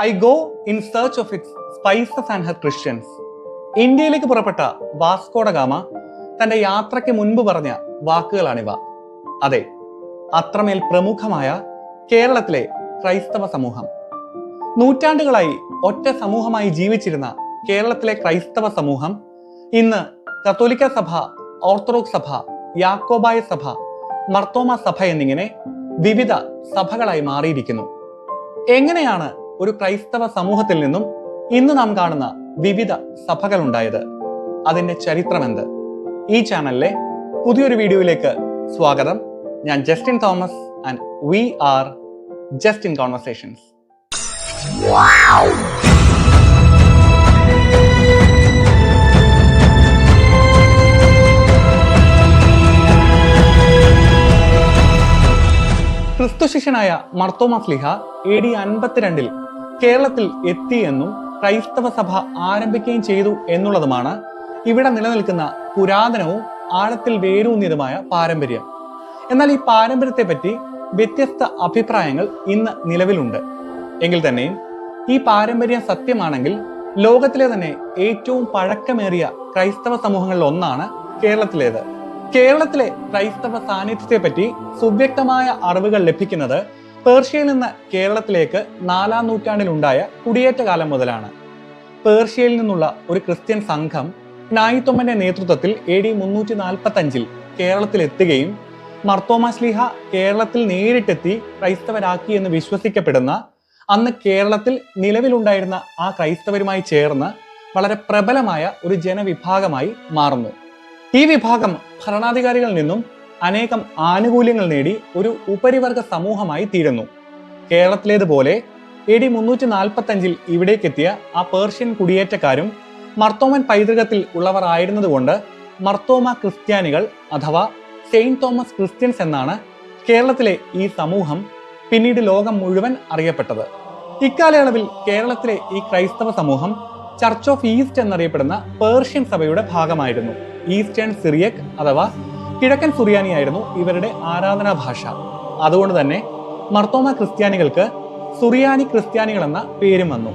I go in search of its spices and her Christians. ഇന്ത്യയിലേക്ക് പുറപ്പെട്ട Vasco da Gama തന്റെ യാത്രയ്ക്ക് മുൻപ് പറഞ്ഞ വാക്കുകളാണിവ. അതെ, അത്രമേൽ പ്രമുഖമായ കേരളത്തിലെ ക്രൈസ്തവ സമൂഹം. നൂറ്റാണ്ടുകളായി ഒറ്റ സമൂഹമായി ജീവിച്ചിരുന്ന കേരളത്തിലെ ക്രൈസ്തവ സമൂഹം ഇന്ന് കത്തോലിക്ക സഭ, ഓർത്തഡോക്സ് സഭ, യാക്കോബായ സഭ, മർത്തോമ സഭ എന്നിങ്ങനെ വിവിധ സഭകളായി മാറിയിരിക്കുന്നു. എങ്ങനെയാണ് ഒരു ക്രൈസ്തവ സമൂഹത്തിൽ നിന്നും ഇന്ന് നാം കാണുന്ന വിവിധ സഭകൾ ഉണ്ടായത്? അതിന്റെ ചരിത്രമെന്ത്? ഈ ചാനലിലെ പുതിയൊരു വീഡിയോയിലേക്ക് സ്വാഗതം. ഞാൻ Justin Thomas and we are Justin conversations. ക്രിസ്തുശിഷ്യനായ മർത്തോമ ശ്ലീഹ AD 52 കേരളത്തിൽ എത്തിയെന്നും ക്രൈസ്തവ സഭ ആരംഭിക്കുകയും ചെയ്തു എന്നുള്ളതുമാണ് ഇവിടെ നിലനിൽക്കുന്ന പുരാതനവും ആഴത്തിൽ വേരൂന്നിയതുമായ പാരമ്പര്യം. എന്നാൽ ഈ പാരമ്പര്യത്തെ പറ്റി വ്യത്യസ്ത അഭിപ്രായങ്ങൾ ഇന്ന് നിലവിലുണ്ട്. എങ്കിൽ തന്നെയും ഈ പാരമ്പര്യം സത്യമാണെങ്കിൽ ലോകത്തിലെ തന്നെ ഏറ്റവും പഴക്കമേറിയ ക്രൈസ്തവ സമൂഹങ്ങളിൽ ഒന്നാണ് കേരളത്തിലേത്. കേരളത്തിലെ ക്രൈസ്തവ സാന്നിധ്യത്തെ പറ്റി സുവ്യക്തമായ അറിവുകൾ ലഭിക്കുന്നത് പേർഷ്യയിൽ നിന്ന് കേരളത്തിലേക്ക് 4-ാം നൂറ്റാണ്ടിലുണ്ടായ കുടിയേറ്റ കാലം മുതലാണ്. പേർഷ്യയിൽ നിന്നുള്ള ഒരു ക്രിസ്ത്യൻ സംഘം നായിത്തൊമ്മന്റെ നേതൃത്വത്തിൽ AD 345 കേരളത്തിൽ എത്തുകയും മർത്തോമ ശ്ലീഹ കേരളത്തിൽ നേരിട്ടെത്തി ക്രൈസ്തവരാക്കി എന്ന് വിശ്വസിക്കപ്പെടുന്ന അന്ന് കേരളത്തിൽ നിലവിലുണ്ടായിരുന്ന ആ ക്രൈസ്തവരുമായി ചേർന്ന് വളരെ പ്രബലമായ ഒരു ജനവിഭാഗമായി മാറുന്നു. ഈ വിഭാഗം ഭരണാധികാരികളിൽ നിന്നും അനേകം ആനുകൂല്യങ്ങൾ നേടി ഒരു ഉപരിവർഗ സമൂഹമായി തീരുന്നു. കേരളത്തിലേതുപോലെ AD 345 ഇവിടേക്കെത്തിയ ആ പേർഷ്യൻ കുടിയേറ്റക്കാരും മർത്തോമൻ പൈതൃകത്തിൽ ഉള്ളവർ ആയിരുന്നതുകൊണ്ട് മർത്തോമ ക്രിസ്ത്യാനികൾ അഥവാ സെയിന്റ് തോമസ് ക്രിസ്ത്യൻസ് എന്നാണ് കേരളത്തിലെ ഈ സമൂഹം പിന്നീട് ലോകം മുഴുവൻ അറിയപ്പെട്ടത്. ഇക്കാലയളവിൽ കേരളത്തിലെ ഈ ക്രൈസ്തവ സമൂഹം ചർച്ച് ഓഫ് ഈസ്റ്റ് എന്നറിയപ്പെടുന്ന പേർഷ്യൻ സഭയുടെ ഭാഗമായിരുന്നു. ഈസ്റ്റേൺ സിറിയക് അഥവാ കിഴക്കൻ സുറിയാനി ആയിരുന്നു ഇവരുടെ ആരാധനാ ഭാഷ. അതുകൊണ്ട് തന്നെ മർത്തോമ ക്രിസ്ത്യാനികൾക്ക് സുറിയാനി ക്രിസ്ത്യാനികൾ എന്ന പേരും വന്നു.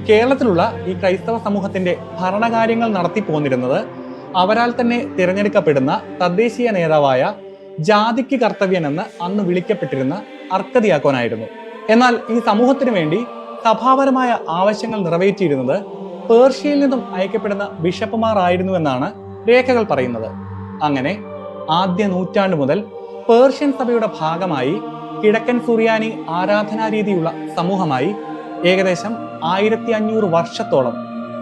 കേരളത്തിലുള്ള ഈ ക്രൈസ്തവ സമൂഹത്തിന്റെ ഭരണകാര്യങ്ങൾ നടത്തി പോന്നിരുന്നത് അവരാൽ തന്നെ തിരഞ്ഞെടുക്കപ്പെടുന്ന തദ്ദേശീയ നേതാവായ ജാതിക്ക് കർത്തവ്യൻ എന്ന് അന്ന് വിളിക്കപ്പെട്ടിരുന്ന അർക്കദിയാക്കോനായിരുന്നു. എന്നാൽ ഈ സമൂഹത്തിനു വേണ്ടി സഭാപരമായ ആവശ്യങ്ങൾ നിറവേറ്റിയിരുന്നത് പേർഷ്യയിൽ നിന്നും അയക്കപ്പെടുന്ന ബിഷപ്പുമാർ ആയിരുന്നു എന്നാണ് രേഖകൾ പറയുന്നത്. അങ്ങനെ ആദ്യ നൂറ്റാണ്ട് മുതൽ പേർഷ്യൻ സഭയുടെ ഭാഗമായി കിഴക്കൻ സുറിയാനി ആരാധനാരീതിയുള്ള സമൂഹമായി ഏകദേശം 1500 വർഷത്തോളം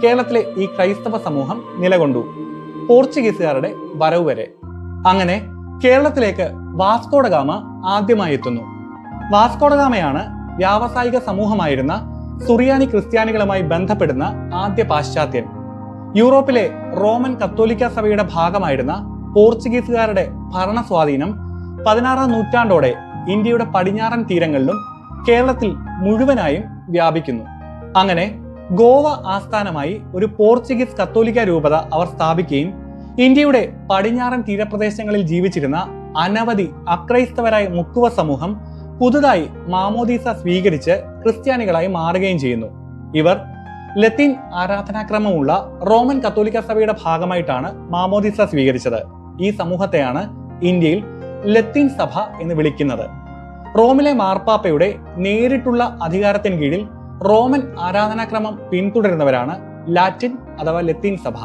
കേരളത്തിലെ ഈ ക്രൈസ്തവ സമൂഹം നിലകൊണ്ടു, പോർച്ചുഗീസുകാരുടെ വരവ് വരെ. അങ്ങനെ കേരളത്തിലേക്ക് വാസ്കോ ഡ ഗാമ ആദ്യമായി എത്തുന്നു. വാസ്കോ ഡ ഗാമയാണ് വ്യാവസായിക സമൂഹമായിരുന്ന സുറിയാനി ക്രിസ്ത്യാനികളുമായി ബന്ധപ്പെടുന്ന ആദ്യ പാശ്ചാത്യൻ. യൂറോപ്പിലെ റോമൻ കത്തോലിക്ക സഭയുടെ ഭാഗമായിരുന്ന പോർച്ചുഗീസുകാരുടെ ഭരണ സ്വാധീനം 16-ാം നൂറ്റാണ്ടോടെ ഇന്ത്യയുടെ പടിഞ്ഞാറൻ തീരങ്ങളിലും കേരളത്തിൽ മുഴുവനായും വ്യാപിക്കുന്നു. അങ്ങനെ ഗോവ ആസ്ഥാനമായി ഒരു പോർച്ചുഗീസ് കത്തോലിക്ക രൂപത അവർ സ്ഥാപിക്കുകയും ഇന്ത്യയുടെ പടിഞ്ഞാറൻ തീരപ്രദേശങ്ങളിൽ ജീവിച്ചിരുന്ന അനവധി അക്രൈസ്തവരായ മുക്കുവ സമൂഹം പുതുതായി മാമോദീസ സ്വീകരിച്ച് ക്രിസ്ത്യാനികളായി മാറുകയും ചെയ്യുന്നു. ഇവർ ലത്തീൻ ആരാധനാക്രമമുള്ള റോമൻ കത്തോലിക്ക സഭയുടെ ഭാഗമായിട്ടാണ് മാമോദീസ സ്വീകരിച്ചത്. ഈ സമൂഹത്തെയാണ് ഇന്ത്യയിൽ ലത്തീൻ സഭ എന്ന് വിളിക്കുന്നത്. റോമിലെ മാർപ്പാപ്പയുടെ നേരിട്ടുള്ള അധികാരത്തിന് കീഴിൽ റോമൻ ആരാധനാക്രമം പിന്തുടരുന്നവരാണ് ലാറ്റിൻ അഥവാ ലത്തീൻ സഭ.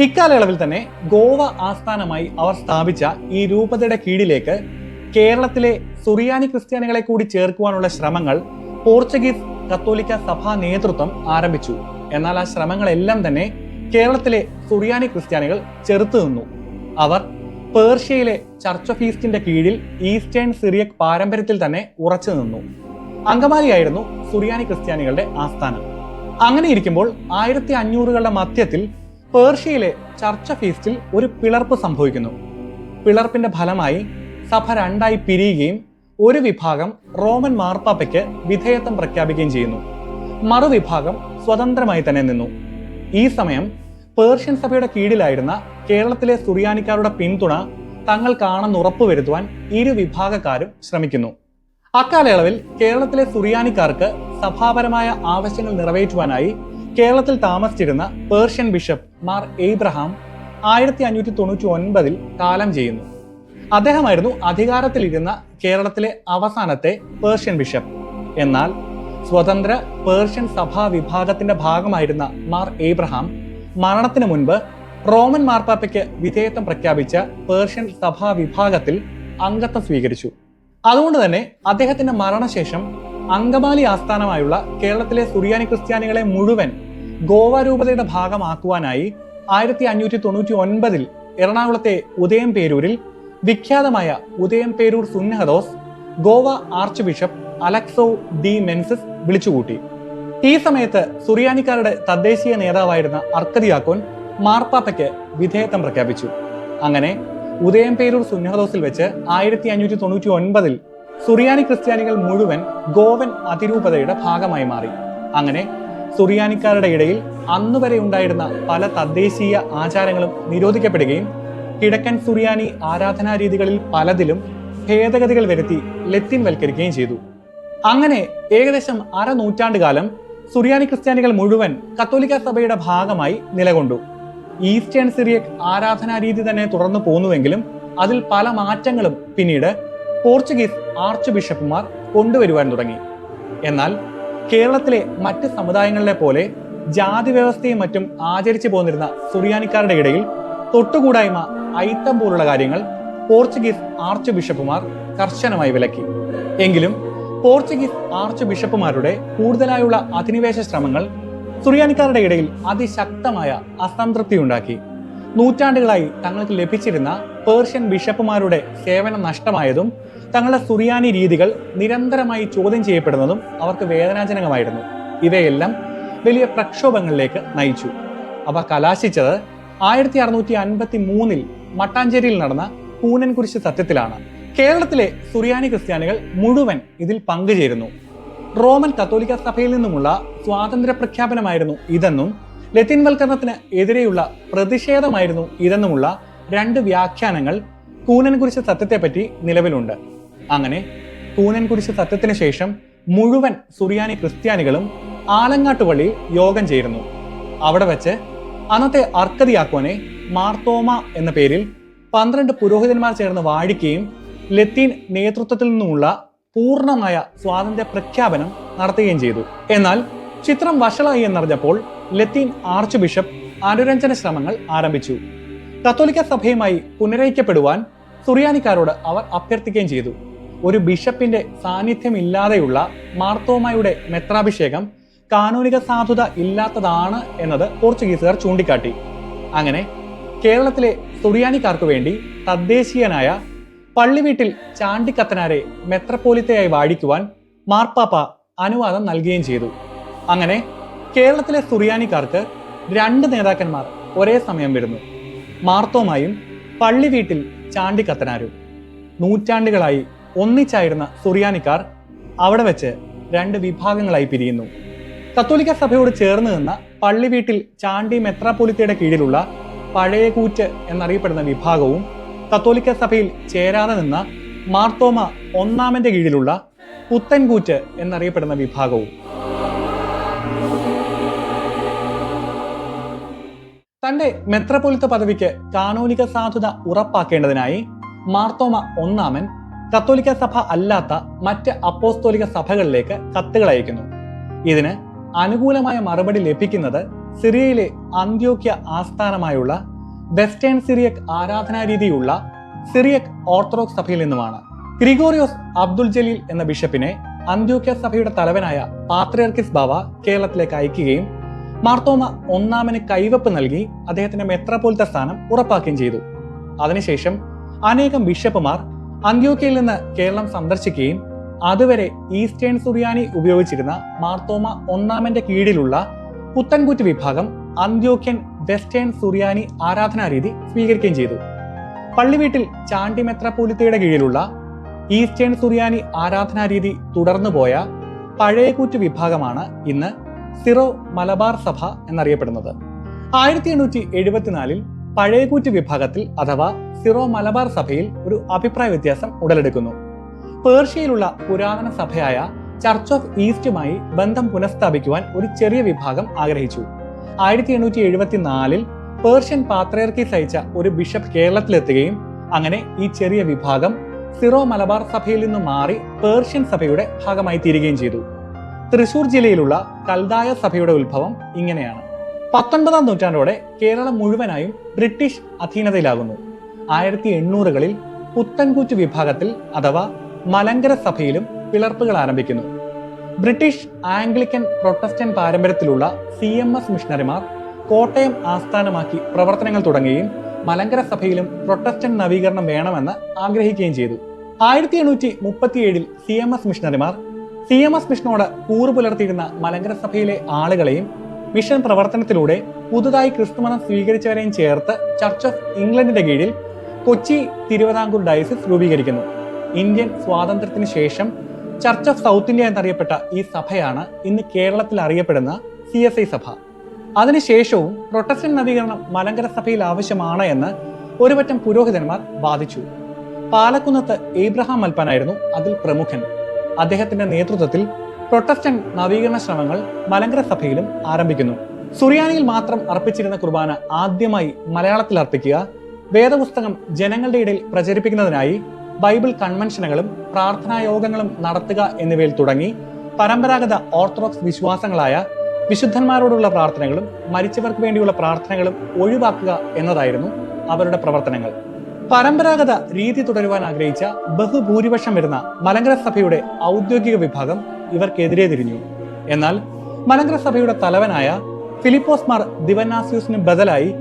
ഇക്കാലയളവിൽ തന്നെ ഗോവ ആസ്ഥാനമായി അവർ സ്ഥാപിച്ച ഈ രൂപതയുടെ കീഴിലേക്ക് കേരളത്തിലെ സുറിയാനി ക്രിസ്ത്യാനികളെ കൂടി ചേർക്കുവാനുള്ള ശ്രമങ്ങൾ പോർച്ചുഗീസ് കത്തോലിക്ക സഭാ നേതൃത്വം ആരംഭിച്ചു. എന്നാൽ ആ ശ്രമങ്ങളെല്ലാം തന്നെ കേരളത്തിലെ സുറിയാനി ക്രിസ്ത്യാനികൾ ചെറുത്തു നിന്നു. അവർ പേർഷ്യയിലെ ചർച്ച് ഓഫ് ഈസ്റ്റിന്റെ കീഴിൽ ഈസ്റ്റേൺ സിറിയക് പാരമ്പര്യത്തിൽ തന്നെ ഉറച്ചു നിന്നു. അങ്കമാലിയായിരുന്നു സുറിയാനി ക്രിസ്ത്യാനികളുടെ ആസ്ഥാനം. അങ്ങനെ ഇരിക്കുമ്പോൾ 1500കളുടെ മധ്യത്തിൽ പേർഷ്യയിലെ ചർച്ച് ഓഫ് ഈസ്റ്റിൽ ഒരു പിളർപ്പ് സംഭവിക്കുന്നു. പിളർപ്പിന്റെ ഫലമായി സഭ രണ്ടായി പിരിയുകയും ഒരു വിഭാഗം റോമൻ മാർപ്പാപ്പയ്ക്ക് വിധേയത്വം പ്രഖ്യാപിക്കുകയും ചെയ്യുന്നു. മറുവിഭാഗം സ്വതന്ത്രമായി തന്നെ നിന്നു. ഈ സമയം പേർഷ്യൻ സഭയുടെ കീഴിലായിരുന്ന കേരളത്തിലെ സുറിയാനിക്കാരുടെ പിന്തുണ തങ്ങൾക്കാണെന്ന് ഉറപ്പുവരുത്തുവാൻ ഇരു വിഭാഗക്കാരും ശ്രമിക്കുന്നു. അക്കാലയളവിൽ കേരളത്തിലെ സുറിയാനിക്കാർക്ക് സഭാപരമായ ആവശ്യങ്ങൾ നിറവേറ്റുവാനായി കേരളത്തിൽ താമസിച്ചിരുന്ന പേർഷ്യൻ ബിഷപ്പ് മാർ എബ്രഹാം 1599 കാലം ചെയ്യുന്നു. അദ്ദേഹമായിരുന്നു അധികാരത്തിലിരുന്ന കേരളത്തിലെ അവസാനത്തെ പേർഷ്യൻ ബിഷപ്പ്. എന്നാൽ സ്വതന്ത്ര പേർഷ്യൻ സഭാ വിഭാഗത്തിന്റെ ഭാഗമായിരുന്ന മാർ എബ്രഹാം മരണത്തിന് മുൻപ് റോമൻ മാർപ്പാപ്പയ്ക്ക് വിധേയത്വം പ്രഖ്യാപിച്ച പേർഷ്യൻ സഭാ വിഭാഗത്തിൽ അംഗത്വം സ്വീകരിച്ചു. അതുകൊണ്ട് തന്നെ അദ്ദേഹത്തിന്റെ മരണശേഷം അങ്കമാലി ആസ്ഥാനമായുള്ള കേരളത്തിലെ സുറിയാനി ക്രിസ്ത്യാനികളെ മുഴുവൻ ഗോവ രൂപതയുടെ ഭാഗമാക്കുവാനായി 1599 എറണാകുളത്തെ ഉദയംപേരൂരിൽ വിഖ്യാതമായ Udayamperoor Sunnahados Goa archbishop Aleixo de Menezes വിളിച്ചുകൂട്ടി. ഈ സമയത്ത് സുറിയാനിക്കാരുടെ തദ്ദേശീയ നേതാവായിരുന്ന അർക്കദിയാക്കോൻ മാർപ്പാപ്പയ്ക്ക് വിധേയത്വം പ്രഖ്യാപിച്ചു. അങ്ങനെ ഉദയംപേരൂർ സുന്നഹദോസിൽ വെച്ച് 1599 സുറിയാനി ക്രിസ്ത്യാനികൾ മുഴുവൻ ഗോവൻ അതിരൂപതയുടെ ഭാഗമായി മാറി. അങ്ങനെ സുറിയാനിക്കാരുടെ ഇടയിൽ അന്നുവരെ ഉണ്ടായിരുന്ന പല തദ്ദേശീയ ആചാരങ്ങളും നിരോധിക്കപ്പെടുകയും കിഴക്കൻ സുറിയാനി ആരാധനാ രീതികളിൽ പലതിലും ഭേദഗതികൾ വരുത്തി ലത്തീൻ വൽക്കരിക്കുകയും ചെയ്തു. അങ്ങനെ ഏകദേശം അരനൂറ്റാണ്ട് കാലം സുറിയാനി ക്രിസ്ത്യാനികൾ മുഴുവൻ കത്തോലിക്ക സഭയുടെ ഭാഗമായി നിലകൊണ്ടു. ഈസ്റ്റേൺ സിറിയക് ആരാധനാ രീതി തന്നെ തുടർന്നു പോന്നുവെങ്കിലും അതിൽ പല മാറ്റങ്ങളും പിന്നീട് പോർച്ചുഗീസ് ആർച്ച് ബിഷപ്പുമാർ കൊണ്ടുവരുവാൻ തുടങ്ങി. എന്നാൽ കേരളത്തിലെ മറ്റ് സമുദായങ്ങളിലെ പോലെ ജാതി വ്യവസ്ഥയും മറ്റും ആചരിച്ചു പോന്നിരുന്ന സുറിയാനിക്കാരുടെ ഇടയിൽ തൊട്ടുകൂടായ്മ, അയിത്തം പോലുള്ള കാര്യങ്ങൾ പോർച്ചുഗീസ് ആർച്ച് ബിഷപ്പുമാർ കർശനമായി വിലക്കി. എങ്കിലും പോർച്ചുഗീസ് ആർച്ച് ബിഷപ്പുമാരുടെ കൂടുതലായുള്ള അധിനിവേശ ശ്രമങ്ങൾ സുറിയാനിക്കാരുടെ ഇടയിൽ അതിശക്തമായ അസംതൃപ്തി ഉണ്ടാക്കി. നൂറ്റാണ്ടുകളായി തങ്ങൾക്ക് ലഭിച്ചിരുന്ന പേർഷ്യൻ ബിഷപ്പുമാരുടെ സേവനം നഷ്ടമായതും തങ്ങളുടെ സുറിയാനി രീതികൾ നിരന്തരമായി ചോദ്യം ചെയ്യപ്പെടുന്നതും അവർക്ക് വേദനാജനകമായിരുന്നു. ഇവയെല്ലാം വലിയ പ്രക്ഷോഭങ്ങളിലേക്ക് നയിച്ചു. അവ കലാശിച്ചത് 1653 മട്ടാഞ്ചേരിയിൽ നടന്ന കൂനൻകുരിശ് സത്യത്തിലാണ്. കേരളത്തിലെ സുറിയാനി ക്രിസ്ത്യാനികൾ മുഴുവൻ ഇതിൽ പങ്കുചേരുന്നു. റോമൻ കത്തോലിക്ക സഭയിൽ നിന്നുമുള്ള സ്വാതന്ത്ര്യ പ്രഖ്യാപനമായിരുന്നു ഇതെന്നും ലത്തീൻവൽക്കരണത്തിന് എതിരെയുള്ള പ്രതിഷേധമായിരുന്നു ഇതെന്നുമുള്ള 2 വ്യാഖ്യാനങ്ങൾ കൂനൻകുരിശ് സത്യത്തെപ്പറ്റി നിലവിലുണ്ട്. അങ്ങനെ കൂനൻകുരിശ് സത്യത്തിന് ശേഷം മുഴുവൻ സുറിയാനി ക്രിസ്ത്യാനികളും ആലങ്ങാട്ട് പള്ളിയിൽ യോഗം ചേരുന്നു. അവിടെ വെച്ച് അന്നത്തെ അർക്കദിയാക്കോനെ മാർത്തോമ എന്ന പേരിൽ 12 പുരോഹിതന്മാർ ചേർന്ന് വാഴിക്കുകയും ലത്തീൻ നേതൃത്വത്തിൽ നിന്നുമുള്ള പൂർണ്ണമായ സ്വാതന്ത്ര്യ പ്രഖ്യാപനം നടത്തുകയും ചെയ്തു. എന്നാൽ ചിത്രം വഷളായി എന്നറിഞ്ഞപ്പോൾ ലത്തീൻ ആർച്ച് ബിഷപ്പ് അനുരഞ്ജന ശ്രമങ്ങൾ ആരംഭിച്ചു. കത്തോലിക്ക സഭയുമായി പുനരൈക്യപ്പെടുവാൻ സുറിയാനിക്കാരോട് അവർ അഭ്യർത്ഥിക്കുകയും ചെയ്തു. ഒരു ബിഷപ്പിന്റെ സാന്നിധ്യമില്ലാതെയുള്ള മാർത്തോമയുടെ മെത്രാഭിഷേകം കാനോനിക സാധുത ഇല്ലാത്തതാണ് എന്നത് പോർച്ചുഗീസുകാർ ചൂണ്ടിക്കാട്ടി. അങ്ങനെ കേരളത്തിലെ സുറിയാനിക്കാർക്ക് വേണ്ടി തദ്ദേശീയനായ പള്ളിവീട്ടിൽ ചാണ്ടിക്കത്തനാരെ മെത്രപ്പോലിത്തയായി വാഴിക്കുവാൻ മാർപ്പാപ്പ അനുവാദം നൽകുകയും ചെയ്തു. അങ്ങനെ കേരളത്തിലെ സുറിയാനിക്കാർക്ക് 2 നേതാക്കന്മാർ ഒരേ സമയം വരുന്നു, മാർത്തോമായും പള്ളിവീട്ടിൽ ചാണ്ടിക്കത്തനാരും. നൂറ്റാണ്ടുകളായി ഒന്നിച്ചായിരുന്ന സുറിയാനിക്കാർ അവിടെ വെച്ച് 2 വിഭാഗങ്ങളായി പിരിയുന്നു. കത്തോലിക്ക സഭയോട് ചേർന്ന് നിന്ന പള്ളിവീട്ടിൽ ചാണ്ടി മെത്രാപ്പോലിത്തയുടെ കീഴിലുള്ള പഴയ കൂറ്റ് എന്നറിയപ്പെടുന്ന വിഭാഗവും കത്തോലിക്ക സഭയിൽ ചേരാതെ നിന്ന മാർത്തോമ ഒന്നാമന്റെ കീഴിലുള്ള പുത്തൻകൂറ്റ് എന്നറിയപ്പെടുന്ന വിഭാഗവും. തന്റെ മെത്രാപ്പൊലീത്ത പദവിക്ക് കാനോനിക സാധുത ഉറപ്പാക്കേണ്ടതിനായി മാർത്തോമ ഒന്നാമൻ കത്തോലിക്ക സഭ അല്ലാത്ത മറ്റ് അപ്പോസ്തോലിക സഭകളിലേക്ക് കത്തുകൾ അയക്കുന്നു. ഇതിന് അനുകൂലമായ മറുപടി ലഭിക്കുന്നത് സിറിയയിലെ അന്ത്യോക്യ ആസ്ഥാനമായുള്ള വെസ്റ്റേൺ സിറിയക് ആരാധനാരീതിയുള്ള സിറിയക് ഓർത്തഡോക്സ് സഭയിൽ നിന്നുമാണ്. ഗ്രിഗോറിയോസ് അബ്ദുൽ ജലീൽ എന്ന ബിഷപ്പിനെ അന്ത്യോക്യ സഭയുടെ തലവനായ പാത്രിയർക്കിസ് ബാവ കേരളത്തിലേക്ക് അയക്കുകയും മാർത്തോമ ഒന്നാമന് കൈവപ്പ് നൽകി അദ്ദേഹത്തിന്റെ മെത്രാപ്പൊലീത്ത സ്ഥാനം ഉറപ്പാക്കുകയും ചെയ്തു. അതിനുശേഷം അനേകം ബിഷപ്പുമാർ അന്ത്യോക്യയിൽ നിന്ന് കേരളം സന്ദർശിക്കുകയും അതുവരെ ഈസ്റ്റേൺ സുറിയാനി ഉപയോഗിച്ചിരുന്ന മാർത്തോമ ഒന്നാമന്റെ കീഴിലുള്ള പുത്തൻകൂറ്റ് വിഭാഗം അന്ത്യോക്യൻ വെസ്റ്റേൺ സുറിയാനി ആരാധനാരീതി സ്വീകരിക്കുകയും ചെയ്തു. പള്ളിവീട്ടിൽ ചാണ്ടി മെത്രാപ്പൊലീത്തയുടെ കീഴിലുള്ള ഈസ്റ്റേൺ സുറിയാനി ആരാധനാരീതി തുടർന്നുപോയ പഴയകൂറ്റ് വിഭാഗമാണ് ഇന്ന് സിറോ മലബാർ സഭ എന്നറിയപ്പെടുന്നത്. 1874 പഴയകൂറ്റ് വിഭാഗത്തിൽ അഥവാ സിറോ മലബാർ സഭയിൽ ഒരു അഭിപ്രായ വ്യത്യാസം ഉടലെടുക്കുന്നു. പേർഷ്യയിലുള്ള പുരാതന സഭയായ ചർച്ച് ഓഫ് ഈസ്റ്റുമായി ബന്ധം പുനഃസ്ഥാപിക്കുവാൻ ഒരു ചെറിയ വിഭാഗം ആഗ്രഹിച്ചു. 1874 പേർഷ്യൻ പാത്രിയർക്കീസ് അയച്ച ഒരു ബിഷപ്പ് കേരളത്തിലെത്തുകയും അങ്ങനെ ഈ ചെറിയ വിഭാഗം സിറോ മലബാർ സഭയിൽ നിന്ന് മാറി പേർഷ്യൻ സഭയുടെ ഭാഗമായി തീരുകയും ചെയ്തു. തൃശൂർ ജില്ലയിലുള്ള കൽദായ സഭയുടെ ഉത്ഭവം ഇങ്ങനെയാണ്. 19-ാം നൂറ്റാണ്ടോടെ കേരളം മുഴുവനായും ബ്രിട്ടീഷ് അധീനതയിലാകുന്നു. 1800-കളിൽ പുത്തൻകൂറ്റ് വിഭാഗത്തിൽ അഥവാ മലങ്കര സഭയിലും പിളർപ്പുകൾ ആരംഭിക്കുന്നു. ബ്രിട്ടീഷ് ആംഗ്ലിക്കൻ പ്രൊട്ടസ്റ്റന്റ് പാരമ്പര്യത്തിലുള്ള CMS മിഷണറിമാർ കോട്ടയം ആസ്ഥാനമാക്കി പ്രവർത്തനങ്ങൾ തുടങ്ങുകയും മലങ്കര സഭയിലും പ്രൊട്ടസ്റ്റന്റ് നവീകരണം വേണമെന്ന് ആഗ്രഹിക്കുകയും ചെയ്തു. 1837-ൽ CMS മിഷണറിമാർ CMS മിഷനോട് കൂറു പുലർത്തിയിരുന്ന മലങ്കര സഭയിലെ ആളുകളെയും മിഷൻ പ്രവർത്തനത്തിലൂടെ പുതുതായി ക്രിസ്തുമതം സ്വീകരിച്ചവരെയും ചേർത്ത് ചർച്ച് ഓഫ് ഇംഗ്ലണ്ടിന്റെ കീഴിൽ കൊച്ചി തിരുവിതാംകൂർ ഡയസിസ് രൂപീകരിക്കുന്നു. ഇന്ത്യൻ സ്വാതന്ത്ര്യത്തിന് ശേഷം ചർച്ച് ഓഫ് സൗത്ത് ഇന്ത്യ എന്നറിയപ്പെട്ട ഈ സഭയാണ് ഇന്ന് കേരളത്തിൽ അറിയപ്പെടുന്ന CSI സഭ. അതിനുശേഷവും പ്രൊട്ടസ്റ്റന്റ് നവീകരണം മലങ്കര സഭയിൽ ആവശ്യമാണ് എന്ന് ഒരുപറ്റം പുരോഹിതന്മാർ വാദിച്ചു. പാലക്കുന്നത്ത് ഏബ്രഹാം മൽപ്പാനായിരുന്നു അതിൽ പ്രമുഖൻ. അദ്ദേഹത്തിന്റെ നേതൃത്വത്തിൽ പ്രൊട്ടസ്റ്റന്റ് നവീകരണ ശ്രമങ്ങൾ മലങ്കര സഭയിലും ആരംഭിക്കുന്നു. സുറിയാനിയിൽ മാത്രം അർപ്പിച്ചിരുന്ന കുർബാന ആദ്യമായി മലയാളത്തിൽ അർപ്പിക്കുക, വേദപുസ്തകം ജനങ്ങളുടെ ഇടയിൽ പ്രചരിപ്പിക്കുന്നതിനായി ബൈബിൾ കൺവെൻഷനുകളും പ്രാർത്ഥനാ യോഗങ്ങളും നടത്തുക എന്നിവയിൽ തുടങ്ങി പരമ്പരാഗത ഓർത്തഡോക്സ് വിശ്വാസങ്ങളായ വിശുദ്ധന്മാരോടുള്ള പ്രാർത്ഥനകളും മരിച്ചവർക്ക് വേണ്ടിയുള്ള പ്രാർത്ഥനകളും ഒഴിവാക്കുക എന്നതായിരുന്നു അവരുടെ പ്രവർത്തനങ്ങൾ. പരമ്പരാഗത രീതി തുടരുവാൻ ആഗ്രഹിച്ച ബഹുഭൂരിപക്ഷം വരുന്ന മലങ്കര സഭയുടെ ഔദ്യോഗിക വിഭാഗം ഇവർക്കെതിരെ തിരിഞ്ഞു. എന്നാൽ മലങ്കര സഭയുടെ തലവനായ ഫിലിപ്പോസ് മാർ ദിവന്നാസ്യൂസിന് ബദലായി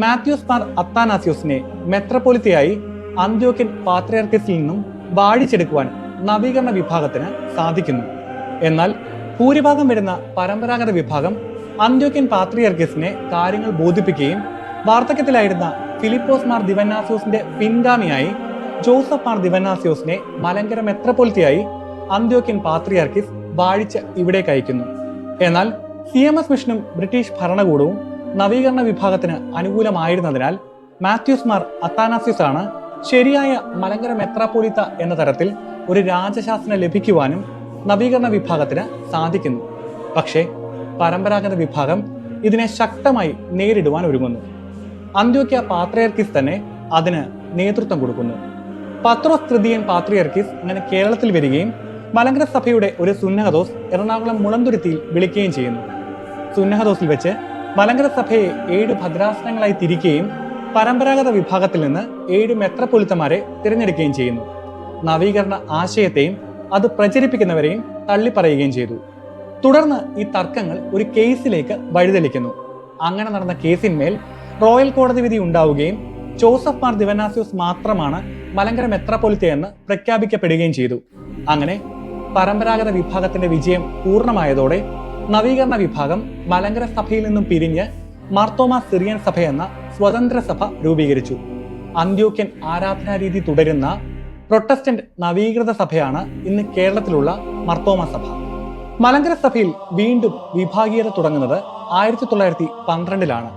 മാത്യൂസ് മാർ അത്താനാസ്യൂസിനെ മെത്രപ്പൊലിത്തയായി അന്ത്യോക്യൻ പാത്രിയർക്കീസിൽ നിന്നും വാഴിച്ചെടുക്കുവാൻ നവീകരണ വിഭാഗത്തിന് സാധിക്കുന്നു. എന്നാൽ ഭൂരിഭാഗം വരുന്ന പരമ്പരാഗത വിഭാഗം അന്ത്യോക്യൻ പാത്രിയർക്കീസിനെ കാര്യങ്ങൾ ബോധിപ്പിക്കുകയും വാർദ്ധക്യത്തിലായിരുന്ന ഫിലിപ്പോസ് മാർ ദിവന്നാസ്യൂസിന്റെ പിൻഗാമിയായി ജോസഫ് മാർ ദിവന്നാസ്യൂസിനെ മലങ്കര മെത്രപ്പൊലിത്തയായി അന്ത്യോക്യൻ പാത്രിയർക്കീസ് വാഴിച്ച് ഇവിടേക്ക് അയക്കുന്നു. എന്നാൽ CMS മിഷനും ബ്രിട്ടീഷ് ഭരണകൂടവും നവീകരണ വിഭാഗത്തിന് അനുകൂലമായിരുന്നതിനാൽ മാത്യൂസ് മാർ അത്താനാസ്യൂസ് ആണ് ശരിയായ മലങ്കര മെത്രാപ്പൊലീത്ത എന്ന തരത്തിൽ ഒരു രാജശാസനം ലഭിക്കുവാനും നവീകരണ വിഭാഗത്തിന് സാധിക്കുന്നു. പക്ഷേ പരമ്പരാഗത വിഭാഗം ഇതിനെ ശക്തമായി നേരിടുവാൻ ഒരുങ്ങുന്നു. അന്ത്യോക്യ പാത്രിയർക്കീസ് തന്നെ അതിന് നേതൃത്വം കൊടുക്കുന്നു. പത്രോസ് തൃതീയൻ പാത്രിയർക്കീസ് അങ്ങനെ കേരളത്തിൽ വരികയും മലങ്കര സഭയുടെ ഒരു സുന്നഹദോസ് എറണാകുളം മുളന്തുരുത്തിയിൽ വിളിക്കുകയും ചെയ്യുന്നു. സുന്നഹദോസിൽ വെച്ച് മലങ്കര സഭയെ 7 ഭദ്രാസനങ്ങളായി തിരിക്കുകയും പരമ്പരാഗത വിഭാഗത്തിൽ നിന്ന് 7 മെത്രപ്പൊലിത്തമാരെ തിരഞ്ഞെടുക്കുകയും ചെയ്യുന്നു. നവീകരണ ആശയത്തെയും അത് പ്രചരിപ്പിക്കുന്നവരെയും തള്ളിപ്പറയുകയും ചെയ്തു. തുടർന്ന് ഈ തർക്കങ്ങൾ ഒരു കേസിലേക്ക് വഴിതെളിക്കുന്നു. അങ്ങനെ നടന്ന കേസിന്മേൽ റോയൽ കോടതി വിധി ഉണ്ടാവുകയും ജോസഫ് മാർ ദിവന്നാസ്യൂസ് മാത്രമാണ് മലങ്കര മെത്രാപ്പൊലിത്തയെന്ന് പ്രഖ്യാപിക്കപ്പെടുകയും ചെയ്തു. അങ്ങനെ പരമ്പരാഗത വിഭാഗത്തിന്റെ വിജയം പൂർണ്ണമായതോടെ നവീകരണ വിഭാഗം മലങ്കര സഭയിൽ നിന്നും പിരിഞ്ഞ് മാർത്തോമാ സിറിയൻ സഭ എന്ന സ്വതന്ത്ര സഭ രൂപീകരിച്ചു. അന്ത്യോക്യൻ ആരാധനാരീതി തുടരുന്ന പ്രൊട്ടസ്റ്റന്റ് നവീകൃത സഭയാണ് ഇന്ന് കേരളത്തിലുള്ള മാർത്തോമാ സഭ. മലങ്കര സഭയിൽ വീണ്ടും വിഭാഗീയത തുടങ്ങുന്നത് 1912-ലാണ്.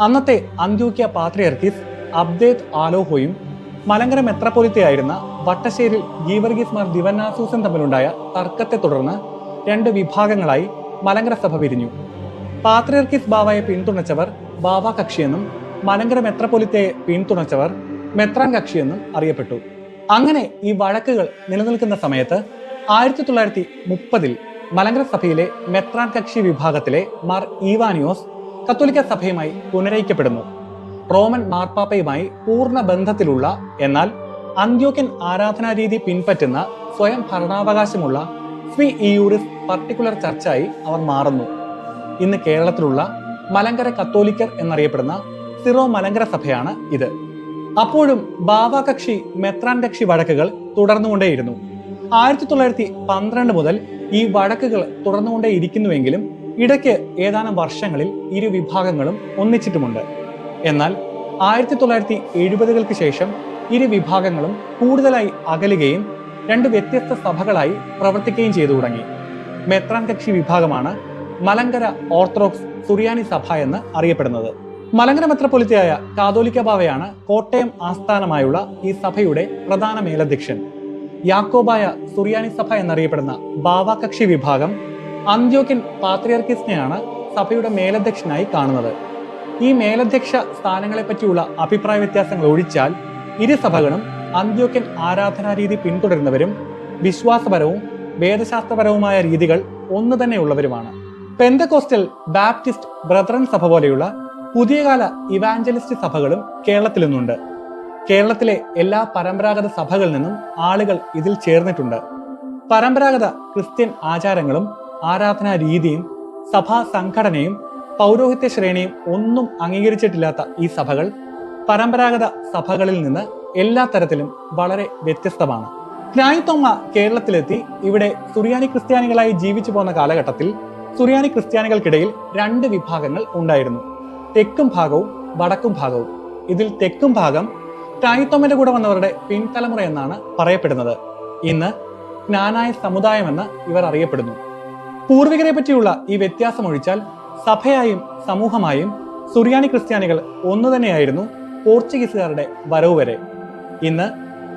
അന്നത്തെ അന്ത്യോക്യ പാത്രിയർക്കീസ് അബ്ദേത് ആലോഹോയും മലങ്കര മെത്രാപ്പൊലിത്തയായിരുന്ന വട്ടശ്ശേരിൽ ഗീവർഗീസ് മാർ ദിവന്നാസ്യൂസും തമ്മിലുണ്ടായ തർക്കത്തെ തുടർന്ന് 2 വിഭാഗങ്ങളായി മലങ്കര സഭ പിരിഞ്ഞു. പാത്രിയർക്കീസ് ബാവയെ പിന്തുണച്ചവർ ബാവ കക്ഷിയെന്നും മലങ്കര മെത്രാപ്പൊലിത്തയെ പിന്തുണച്ചവർ മെത്രാൻ കക്ഷിയെന്നും അറിയപ്പെട്ടു. അങ്ങനെ ഈ വഴക്കുകൾ നിലനിൽക്കുന്ന സമയത്ത് 1930-ൽ മലങ്കര സഭയിലെ മെത്രാൻ കക്ഷി വിഭാഗത്തിലെ മാർ ഈവാനിയോസ് കത്തോലിക്ക സഭയുമായി പുനരയിക്കപ്പെടുന്നു. റോമൻ മാർപ്പാപ്പയുമായി പൂർണ്ണ ബന്ധത്തിലുള്ള എന്നാൽ അന്ത്യോക്യൻ ആരാധനാരീതി പിൻപറ്റുന്ന സ്വയം ഭരണാവകാശമുള്ള സ്വി ഇയൂറിസ് പർട്ടിക്കുലർ ചർച്ചായി അവർ മാറുന്നു. ഇന്ന് കേരളത്തിലുള്ള മലങ്കര കത്തോലിക്കർ എന്നറിയപ്പെടുന്ന സിറോ മലങ്കര സഭയാണ് ഇത്. അപ്പോഴും ബാവ കക്ഷി മെത്രാൻ കക്ഷി വഴക്കുകൾ തുടർന്നുകൊണ്ടേയിരുന്നു. 1912 മുതൽ ഈ വഴക്കുകൾ തുടർന്നുകൊണ്ടേയിരിക്കുന്നുവെങ്കിലും ഇടയ്ക്ക് ഏതാനും വർഷങ്ങളിൽ ഇരു വിഭാഗങ്ങളും ഒന്നിച്ചിട്ടുമുണ്ട്. എന്നാൽ 1970-കൾക്ക് ശേഷം ഇരു വിഭാഗങ്ങളും കൂടുതലായി അകലുകയും 2 വ്യത്യസ്ത സഭകളായി പ്രവർത്തിക്കുകയും ചെയ്തു തുടങ്ങി. മെത്രാൻ കക്ഷി വിഭാഗമാണ് മലങ്കര ഓർത്തഡോക്സ് സുറിയാനി സഭ എന്ന് അറിയപ്പെടുന്നത്. മലങ്കര മെത്രാപ്പൊലിത്തയായ കാതോലിക്ക ബാവയാണ് കോട്ടയം ആസ്ഥാനമായുള്ള ഈ സഭയുടെ പ്രധാന മേലധ്യക്ഷൻ. യാക്കോബായ സുറിയാനി സഭ എന്നറിയപ്പെടുന്ന ബാവാകക്ഷി വിഭാഗം അന്ത്യോക്യൻ പാത്രിയർക്കീസിനെയാണ് സഭയുടെ മേലധ്യക്ഷനായി കാണുന്നത്. ഈ മേലധ്യക്ഷ സ്ഥാനങ്ങളെ പറ്റിയുള്ള അഭിപ്രായ വ്യത്യാസങ്ങൾ ഒഴിച്ചാൽ ഇരു സഭകളും അന്ത്യോക്യൻ ആരാധനാരീതി പിന്തുടരുന്നവരും വിശ്വാസപരവും വേദശാസ്ത്രപരവുമായ രീതികൾ ഒന്നു തന്നെയുള്ളവരുമാണ്. പെന്തകോസ്റ്റൽ, ബാപ്റ്റിസ്റ്റ്, ബ്രദറൻ സഭ പോലെയുള്ള പുതിയകാല ഇവാഞ്ചലിസ്റ്റ് സഭകളും കേരളത്തിൽ നിന്നുണ്ട്. കേരളത്തിലെ എല്ലാ പരമ്പരാഗത സഭകളിൽ നിന്നും ആളുകൾ ഇതിൽ ചേർന്നിട്ടുണ്ട്. പരമ്പരാഗത ക്രിസ്ത്യൻ ആചാരങ്ങളും ആരാധനാ രീതിയും സഭാ സംഘടനയും പൗരോഹിത്യ ശ്രേണിയും ഒന്നും അംഗീകരിച്ചിട്ടില്ലാത്ത ഈ സഭകൾ പരമ്പരാഗത സഭകളിൽ നിന്ന് എല്ലാ തരത്തിലും വളരെ വ്യത്യസ്തമാണ്. ക്നായിത്തോമ കേരളത്തിലെത്തി ഇവിടെ സുറിയാനി ക്രിസ്ത്യാനികളായി ജീവിച്ചു പോന്ന കാലഘട്ടത്തിൽ സുറിയാനി ക്രിസ്ത്യാനികൾക്കിടയിൽ രണ്ട് വിഭാഗങ്ങൾ ഉണ്ടായിരുന്നു: തെക്കും ഭാഗവും വടക്കും ഭാഗവും. ഇതിൽ തെക്കും ഭാഗം ക്നായിത്തോമയുടെ കൂടെ വന്നവരുടെ പിൻതലമുറ എന്നാണ് പറയപ്പെടുന്നത്. ഇന്ന് ക്നാനായ സമുദായമെന്ന് ഇവർ അറിയപ്പെടുന്നു. പൂർവികരെ പറ്റിയുള്ള ഈ വ്യത്യാസം ഒഴിച്ചാൽ സഭയായും സമൂഹമായും സുറിയാനി ക്രിസ്ത്യാനികൾ ഒന്നു തന്നെയായിരുന്നു പോർച്ചുഗീസുകാരുടെ വരവ് വരെ. ഇന്ന്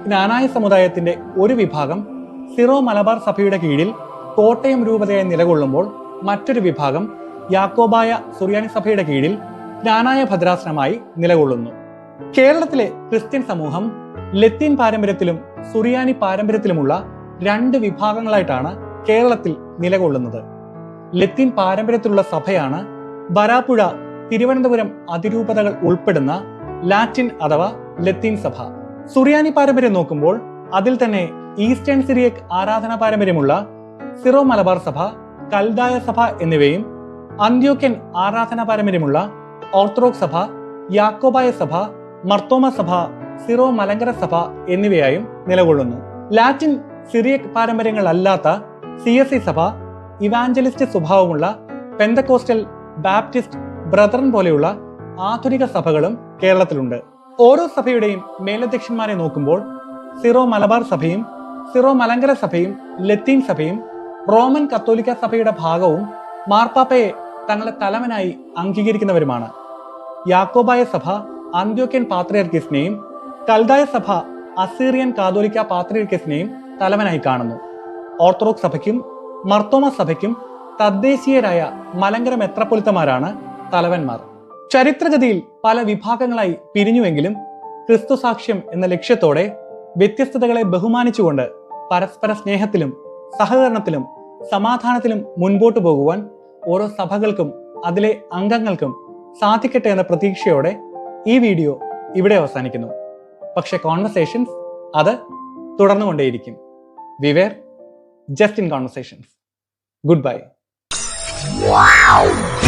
ക്നാനായ സമുദായത്തിന്റെ ഒരു വിഭാഗം സിറോ മലബാർ സഭയുടെ കീഴിൽ കോട്ടയം രൂപതയായി നിലകൊള്ളുമ്പോൾ മറ്റൊരു വിഭാഗം യാക്കോബായ സുറിയാനി സഭയുടെ കീഴിൽ ക്നാനായ ഭദ്രാസനമായി നിലകൊള്ളുന്നു. കേരളത്തിലെ ക്രിസ്ത്യൻ സമൂഹം ലത്തീൻ പാരമ്പര്യത്തിലും സുറിയാനി പാരമ്പര്യത്തിലുമുള്ള രണ്ട് വിഭാഗങ്ങളായിട്ടാണ് കേരളത്തിൽ നിലകൊള്ളുന്നത്. ലത്തീൻ പാരമ്പര്യത്തിലുള്ള സഭയാണ് വരാപ്പുഴ, തിരുവനന്തപുരം അതിരൂപതകൾ ഉൾപ്പെടുന്ന ലാറ്റിൻ അഥവാ ലത്തീൻ സഭ. സുറിയാനി പാരമ്പര്യം നോക്കുമ്പോൾ അതിൽ തന്നെ ഈസ്റ്റേൺ സിറിയക് ആരാധനാ പാരമ്പര്യമുള്ള സിറോ മലബാർ സഭ, കൽദായ സഭ എന്നിവയും അന്ത്യോക്യൻ ആരാധനാ പാരമ്പര്യമുള്ള ഓർത്തഡോക്സ് സഭ, യാക്കോബായ സഭ, മർത്തോമ സഭ, സിറോ മലങ്കര സഭ എന്നിവയായും നിലകൊള്ളുന്നു. ലാറ്റിൻ സിറിയക് പാരമ്പര്യങ്ങളല്ലാത്ത CSI സഭ, ഇവാഞ്ചലിസ്റ്റ് സ്വഭാവമുള്ള പെന്തകോസ്റ്റൽ, ബാപ്റ്റിസ്റ്റ്, ബ്രദറൻ പോലെയുള്ള ആധുനിക സഭകളും കേരളത്തിലുണ്ട്. ഓരോ സഭയുടെയും മേലധ്യക്ഷന്മാരെ നോക്കുമ്പോൾ സിറോ മലബാർ സഭയും സിറോ മലങ്കര സഭയും ലത്തീൻ സഭയും റോമൻ കത്തോലിക്ക സഭയുടെ ഭാഗവും മാർപ്പാപ്പയെ തങ്ങളുടെ തലവനായി അംഗീകരിക്കുന്നവരുമാണ്. യാക്കോബായ സഭ അന്ത്യോക്യൻ പാത്രിയർക്കീസിനെയും കൽദായ സഭ അസീറിയൻ കാതോലിക്ക പാത്രിയർക്കീസിനെയും തലവനായി കാണുന്നു. ഓർത്തഡോക്സ് സഭയ്ക്കും മർത്തോമ സഭയ്ക്കും തദ്ദേശീയരായ മലങ്കര മെത്രപ്പൊലിത്തമാരാണ് തലവന്മാർ. ചരിത്രഗതിയിൽ പല വിഭാഗങ്ങളായി പിരിഞ്ഞുവെങ്കിലും ക്രിസ്തുസാക്ഷ്യം എന്ന ലക്ഷ്യത്തോടെ വ്യത്യസ്തതകളെ ബഹുമാനിച്ചുകൊണ്ട് പരസ്പര സ്നേഹത്തിലും സഹകരണത്തിലും സമാധാനത്തിലും മുൻപോട്ടു പോകുവാൻ ഓരോ സഭകൾക്കും അതിലെ അംഗങ്ങൾക്കും സാധിക്കട്ടെ എന്ന പ്രതീക്ഷയോടെ ഈ വീഡിയോ ഇവിടെ അവസാനിക്കുന്നു. പക്ഷെ കോൺവെർസേഷൻസ് അത് തുടർന്നുകൊണ്ടേയിരിക്കും. We were just in conversations. Goodbye. Wow.